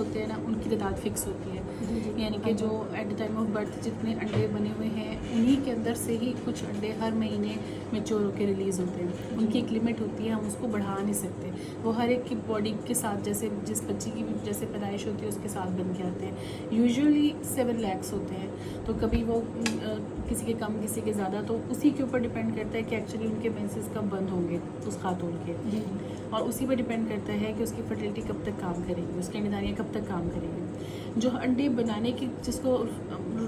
होते हैं ना, उनकी तादाद फिक्स होती है। यानी कि जो at the time of birth जितने अंडे बने हुए हैं, उन्हीं के अंदर से ही कुछ अंडे हर महीने मैच्योर होकर रिलीज़ होते हैं। उनकी एक लिमिट होती है, हम उसको बढ़ा नहीं सकते। वो हर एक की बॉडी के साथ, जैसे जिस बच्चे की भी जैसे पैदाइश होती है उसके साथ बन के आते हैं। यूजुअली 7 lakhs होते हैं, तो कभी वो किसी के कम किसी के ज़्यादा, तो उसी के ऊपर डिपेंड करता है कि एक्चुअली उनके मेंसेस कब बंद होंगे उस खातून के, और उसी पर डिपेंड करता है कि उसकी फर्टिलिटी कब तक काम करेगी, उसकी अंडेदानियाँ कब तक काम करेगी। जो अंडे बनाने की, जिसको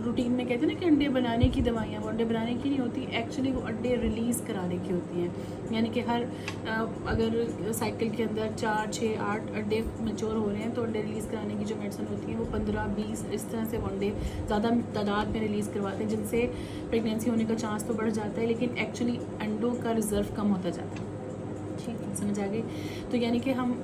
रूटीन में कहते हैं ना कि अंडे बनाने की दवाइयाँ, वो अंडे बनाने की नहीं होती, एक्चुअली वो अंडे रिलीज़ कराने की होती हैं। यानी कि हर अगर साइकिल के अंदर 4, 6, 8 अंडे मैच्योर हो रहे हैं, तो अंडे रिलीज़ कराने की जो मेडिसिन होती है वो 15, 20 इस तरह से वो अंडे ज़्यादा तादाद में रिलीज़ करवाते हैं, जिनसे प्रेगनेंसी होने का चांस तो बढ़ जाता है, लेकिन एक्चुअली अंडों का रिज़र्व कम होता जाता है। ठीक है। समझ आ गई? तो यानी कि हम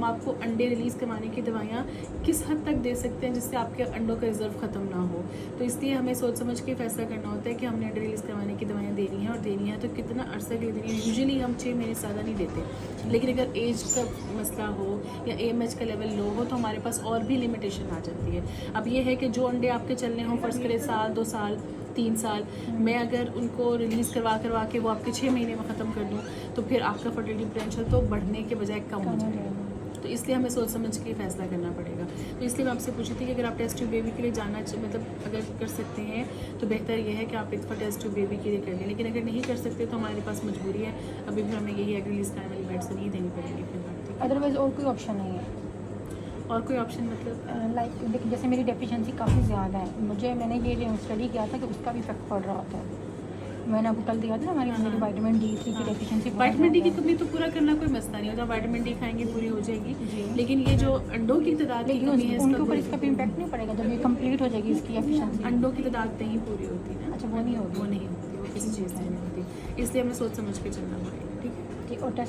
आपको अंडे रिलीज़ करवाने की दवाइयाँ किस हद तक दे सकते हैं जिससे आपके अंडों का रिज़र्व ख़त्म ना हो। तो इसलिए हमें सोच समझ के फैसला करना होता है कि हमने अंडे रिलीज़ करवाने की दवाइयाँ देनी है, और देनी है तो कितना अरसा के लिए देनी है। यूजुअली हम 6 महीने से ज़्यादा नहीं देते, लेकिन अगर एज का मसला हो या AMH का लेवल लो हो तो हमारे पास और भी लिमिटेशन आ जाती है। अब ये है कि जो अंडे आपके चलने हों, फ़र्ज़ करें साल, 2 साल, 3 साल, मैं अगर उनको रिलीज़ करवा के वो आपके 6 महीने में ख़त्म कर दूँ, तो फिर आपका फर्टिलिटी पोटेंशियल तो बढ़ने के बजाय कम हो जाएगा। तो इसलिए हमें सोच समझ के फैसला करना पड़ेगा। तो इसलिए मैं आपसे पूछी थी कि अगर आप टेस्ट ट्यूब बेबी के लिए जाना मतलब अगर कर सकते हैं तो बेहतर ये है कि आप एक दफ़ा टेस्ट ट्यूब बेबी के लिए कर लें, लेकिन अगर नहीं कर सकते तो हमारे पास मजबूरी है, अभी भी हमें यही एग रिलीज़ कराने वाली मेडिसिन ही देनी पड़ेगी फिर। अदरवाइज़ और कोई ऑप्शन नहीं है? और कोई ऑप्शन मतलब लाइक जैसे मेरी डेफिशिएंसी काफ़ी ज़्यादा है, मैंने ये स्टडी किया था कि उसका भी इफेक्ट पड़ रहा होता है। मैंने आपको कल दिया था ना, हमारी मेरी विटामिन D3 की डेफिशिएंसी। विटामिन D की कमी तो पूरा करना कोई मसला नहीं होता, विटामिन D खाएंगे पूरी हो जाएगी, लेकिन ये जो अंडों की तादाद की कमी है उनके ऊपर इसका भी इम्पैक्ट नहीं पड़ेगा जब ये कंप्लीट हो जाएगी इसकी एफिशिएंसी? अंडों की तादाद नहीं पूरी होती ना। अच्छा, वो नहीं होगी। वो नहीं होती, वो किसी चीज़ से नहीं होती, इसलिए हमें सोच समझ के चलना पड़ेगा। ठीक है। ठीक, और टेस्ट